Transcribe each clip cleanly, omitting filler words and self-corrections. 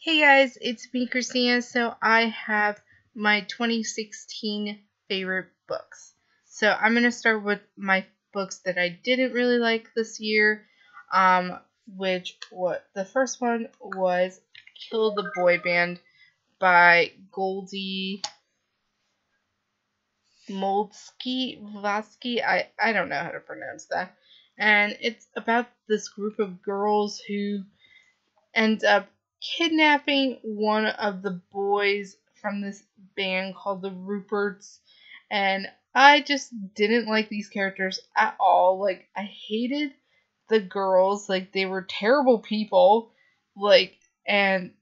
Hey guys, it's me, Christina. So I have my 2016 favorite books. So I'm going to start with my books that I didn't really like this year. The first one was Kill the Boy Band by Goldie Moldsky. I don't know how to pronounce that. And it's about this group of girls who ends up kidnapping one of the boys from this band called the Ruperts. And I just didn't like these characters at all. Like, I hated the girls. Like, they were terrible people. Like, and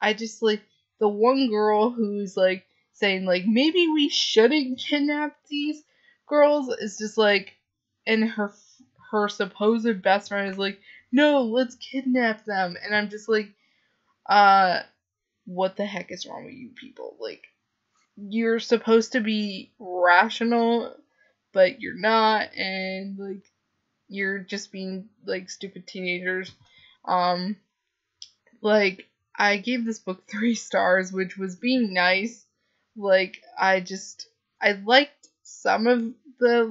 I just like the one girl who's like saying, like, maybe we shouldn't kidnap these girls is just like, and her supposed best friend is like, no, let's kidnap them. And I'm just like, uh, what the heck is wrong with you people? Like, you're supposed to be rational, but you're not, and like, you're just being like stupid teenagers. Um, like, I gave this book 3 stars, which was being nice. Like, I liked some of it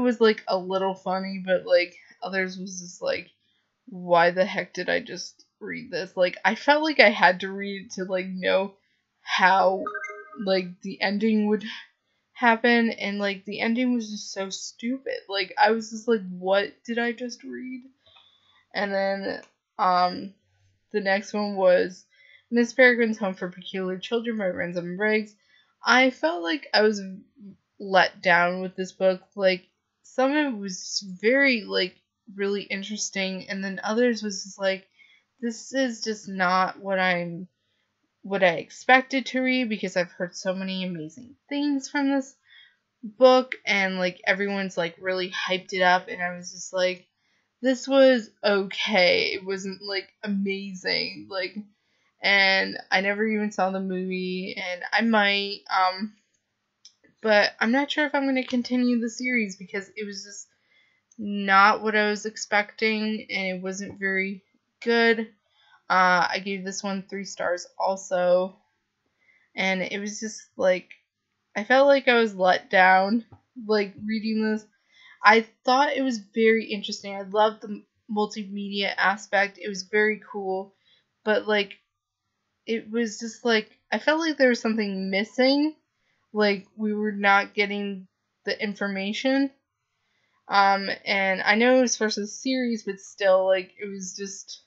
was like a little funny, but like others was just like, why the heck did I just read this? Like, I felt like I had to read it to like know how like the ending would happen, and like the ending was just so stupid. Like, I was just like, what did I just read? And then the next one was Miss Peregrine's Home for Peculiar Children by Ransom Briggs. I felt like I was let down with this book. Like, some of it was very, like, really interesting, and then others was just like, this is just not what I expected to read, because I've heard so many amazing things from this book, and like everyone's like really hyped it up, and I was just like, this was okay. It wasn't like amazing. Like, and I never even saw the movie, and I might, but I'm not sure if I'm going to continue the series because it was just not what I was expecting, and it wasn't very good. I gave this one 3 stars also, and it was just like, I felt like I was let down, like, reading this. I thought it was very interesting. I loved the multimedia aspect. It was very cool, but like, it was just like, I felt like there was something missing. Like, we were not getting the information. And I know it was first a series, but still, like, it was just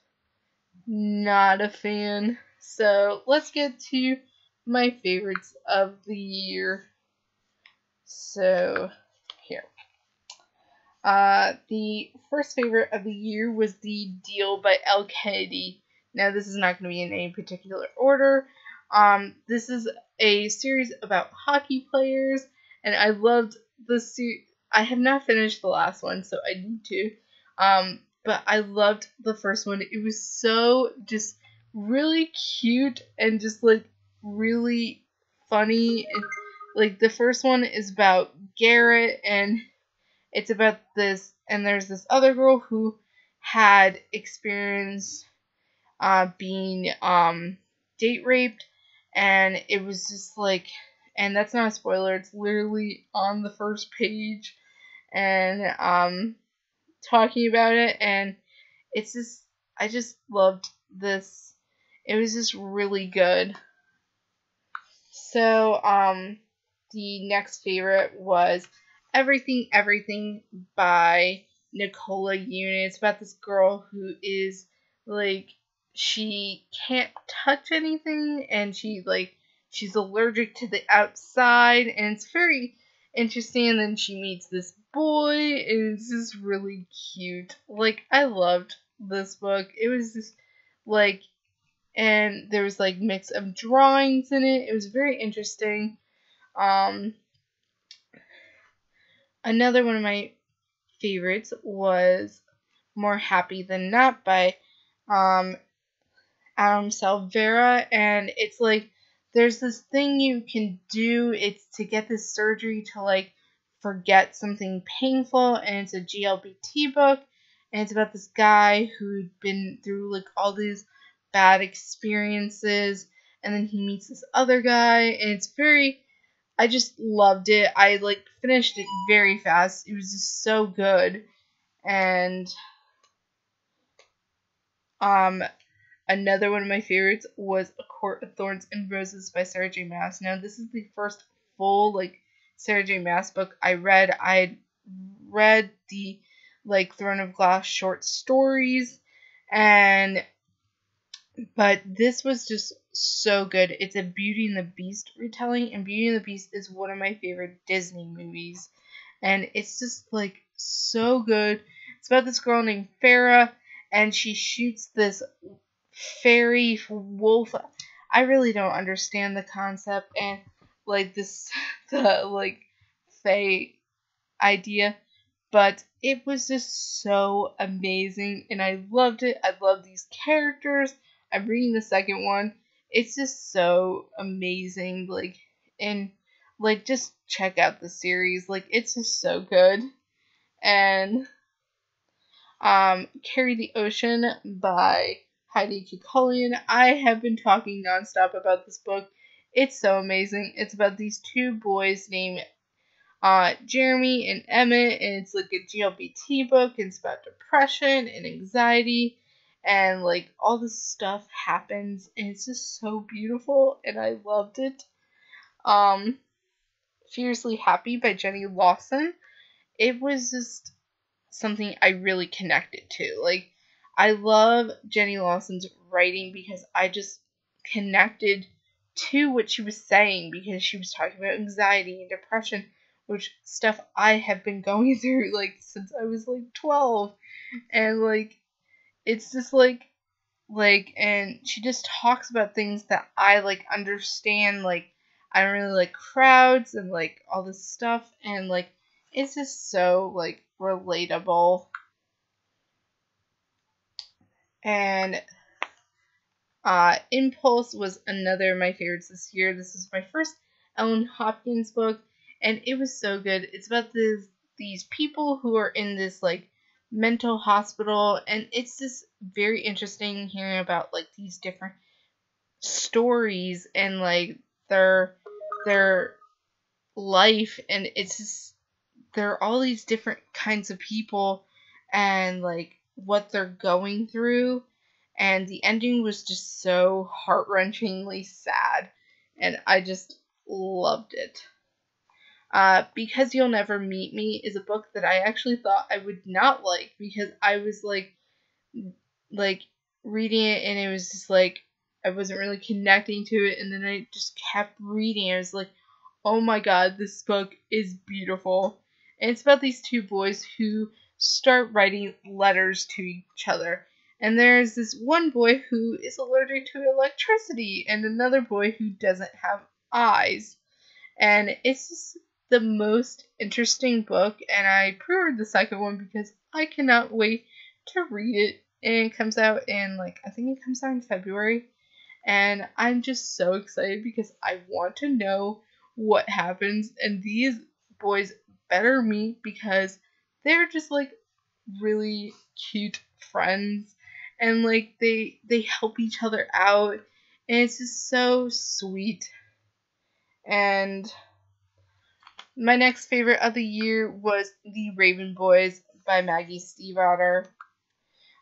not a fan. So let's get to my favorites of the year. So here. The first favorite of the year was The Deal by Elle Kennedy. Now, this is not going to be in any particular order. This is a series about hockey players, and I loved the series. I have not finished the last one, so I need to. But I loved the first one. It was so just really cute and just like really funny. And, like, the first one is about Garrett, and it's about this, and there's this other girl who had experienced being date raped, and it was just like, and that's not a spoiler, it's literally on the first page, and talking about it, and it's just, I just loved this. It was just really good. So the next favorite was Everything Everything by Nicola Yoon. It's about this girl who is like, she can't touch anything, and she's allergic to the outside, and it's very interesting. And then she meets this boy, and it's just really cute. Like, I loved this book. It was just like, and there was like mix of drawings in it. It was very interesting. Um, Another one of my favorites was More Happy Than Not by um, Adam Salvera, and it's like, there's this thing you can do. It's to get this surgery to like forget something painful, and it's a GLBT book, and it's about this guy who'd been through like all these bad experiences, and then he meets this other guy, and it's very, I just loved it. I like finished it very fast. It was just so good. And another one of my favorites was A Court of Thorns and Roses by Sarah J. Maas. Now, this is the first full, like, Sarah J. Maas book I read. I read the, like, Throne of Glass short stories, but this was just so good. It's a Beauty and the Beast retelling, and Beauty and the Beast is one of my favorite Disney movies. And it's just, like, so good. It's about this girl named Farah, and she shoots this fairy wolf. I really don't understand the concept and like the like fae idea, but it was just so amazing and I loved it. I love these characters. I'm reading the second one. It's just so amazing. And just check out the series. Like, it's just so good. And Carry the Ocean by Heidi Kukolian. I have been talking nonstop about this book. It's so amazing. It's about these two boys named Jeremy and Emmett, and it's like a GLBT book. It's about depression and anxiety, and like all this stuff happens, and it's just so beautiful, and I loved it. Fiercely Happy by Jenny Lawson. It was just something I really connected to. Like, I love Jenny Lawson's writing because I just connected to what she was saying because she was talking about anxiety and depression, which stuff I have been going through like since I was like 12. And like it's just and she just talks about things that I like understand. Like, I don't really like crowds and like all this stuff, and like it's just so like relatable. And Impulse was another of my favorites this year. This is my first Ellen Hopkins book, and it was so good. It's about these people who are in this like mental hospital, and it's just very interesting hearing about like these different stories and like their life, and it's just there are all these different kinds of people and like what they're going through, and the ending was just so heart-wrenchingly sad, and I just loved it. Because You'll Never Meet Me is a book that I actually thought I would not like because I was like reading it and it was just like I wasn't really connecting to it, and then I just kept reading. I was like, oh my god, this book is beautiful. And it's about these two boys who start writing letters to each other. And there's this one boy who is allergic to electricity and another boy who doesn't have eyes. And it's just the most interesting book, and I pre-ordered the second one because I cannot wait to read it. And it comes out in I think it comes out in February. And I'm just so excited because I want to know what happens, and these boys better meet because they're just really cute friends, and they help each other out, and it's just so sweet. And my next favorite of the year was The Raven Boys by Maggie Stiefvater.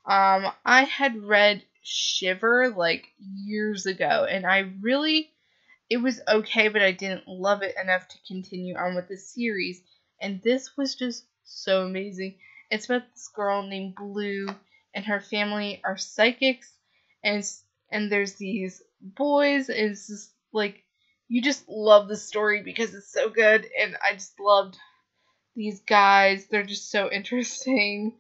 I had read Shiver years ago, and it was okay, but I didn't love it enough to continue on with the series. And this was just so amazing. It's about this girl named Blue, and her family are psychics, and there's these boys, and it's just you just love the story because it's so good, and I just loved these guys. They're just so interesting.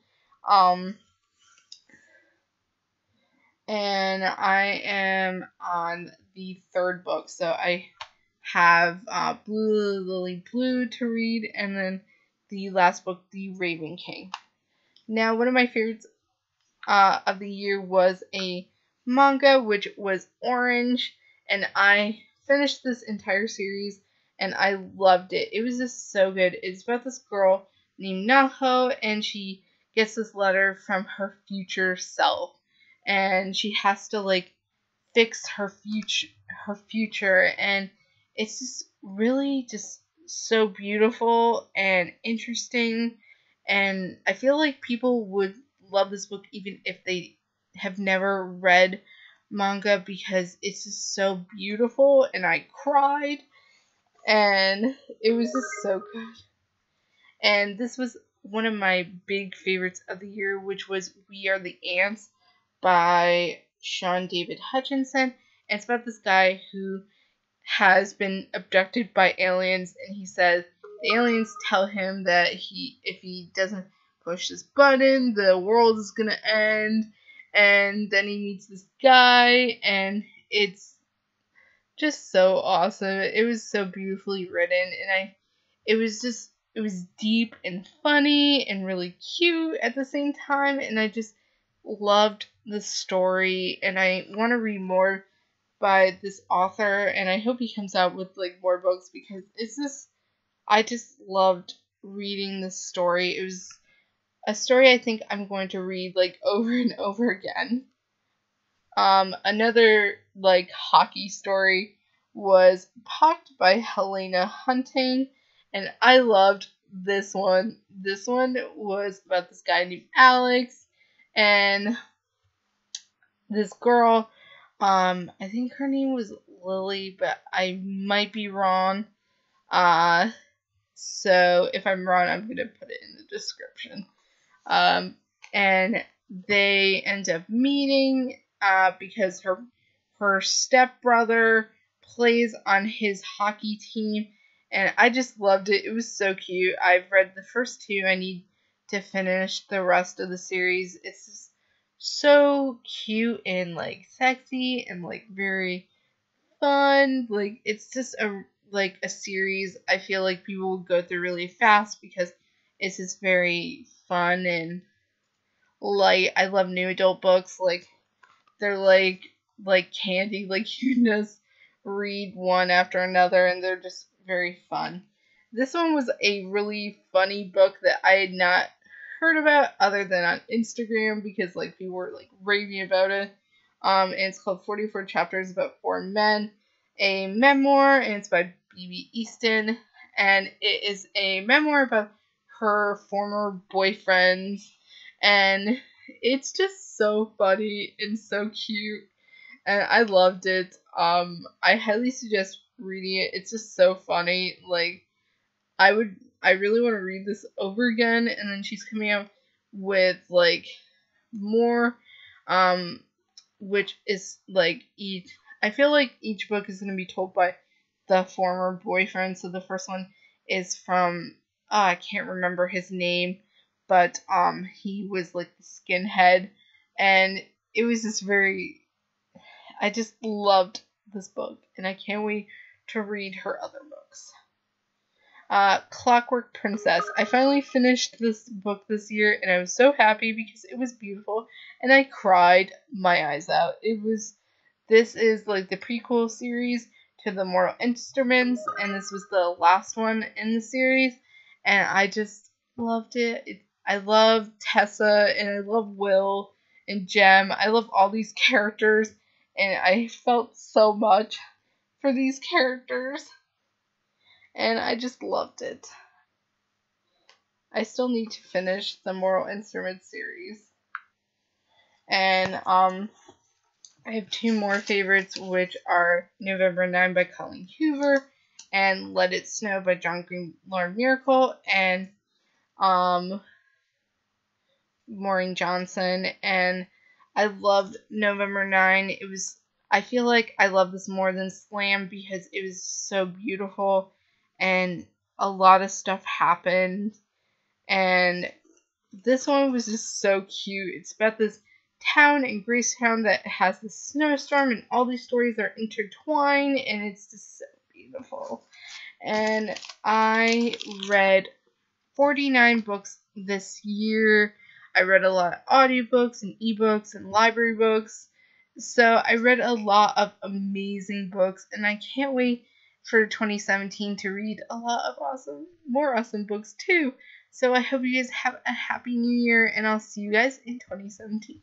And I am on the third book, so I have Blue Lily Blue to read, and then the last book, The Raven King. Now, one of my favorites of the year was a manga, which was Orange, and I finished this entire series, and I loved it. It was just so good. It's about this girl named Naho, and she gets this letter from her future self, and she has to fix her future, and it's just really just so beautiful and interesting, and I feel like people would love this book even if they have never read manga, because it's just so beautiful, and I cried, and it was just so good. And this was one of my big favorites of the year, which was We Are the Ants by Sean David Hutchinson. And it's about this guy who has been abducted by aliens, and he says the aliens tell him that if he doesn't push this button, the world is gonna end. And then he meets this guy, and it's just so awesome. It was so beautifully written, and it was deep and funny and really cute at the same time, and I just loved the story, and I want to read more by this author, and I hope he comes out with like more books, because I just loved reading this story. It was a story I think I'm going to read like over and over again. Another like hockey story was Pocked by Helena Hunting, and I loved this one. This one was about this guy named Alex and this girl. I think her name was Lily, but I might be wrong. So if I'm wrong, I'm gonna put it in the description. And they end up meeting because her stepbrother plays on his hockey team, and I just loved it. It was so cute. I've read the first two. I need to finish the rest of the series. It's just so cute and like sexy and like very fun. Like it's just a series I feel like people will go through really fast, because it's just very fun and light. I love new adult books. Like they're like candy. Like you just read one after another, and they're just very fun. This one was a really funny book that I had not heard about other than on Instagram, because like people were like raving about it. And it's called 44 Chapters About Four Men, a memoir, and it's by B.B. Easton, and it is a memoir about her former boyfriends, and it's just so funny and so cute, and I loved it. I highly suggest reading it. It's just so funny. Like I really want to read this over again, and then she's coming out with like more, um, which is like I feel like each book is going to be told by the former boyfriend. So the first one is from, I can't remember his name, but he was like the skinhead, and it was just very, I just loved this book, and I can't wait to read her other books. Clockwork Princess. I finally finished this book this year, and I was so happy because it was beautiful, and I cried my eyes out. This is like the prequel series to The Mortal Instruments, and this was the last one in the series, and I just loved it. I love Tessa, and I love Will and Jem. I love all these characters, and I felt so much for these characters, and I just loved it. I still need to finish the Mortal Instruments series. And I have two more favorites, which are November 9 by Colleen Hoover and Let It Snow by John Green Lord Miracle, and Maureen Johnson. And I loved November 9. I feel like I love this more than Slam because it was so beautiful and a lot of stuff happened. And this one was just so cute. It's about this town in Gracetown that has this snowstorm, and all these stories are intertwined, and it's just so beautiful. And I read 49 books this year. I read a lot of audiobooks and ebooks and library books. So I read a lot of amazing books, and I can't wait for 2017 to read a lot of more awesome books too. So I hope you guys have a happy new year, and I'll see you guys in 2017.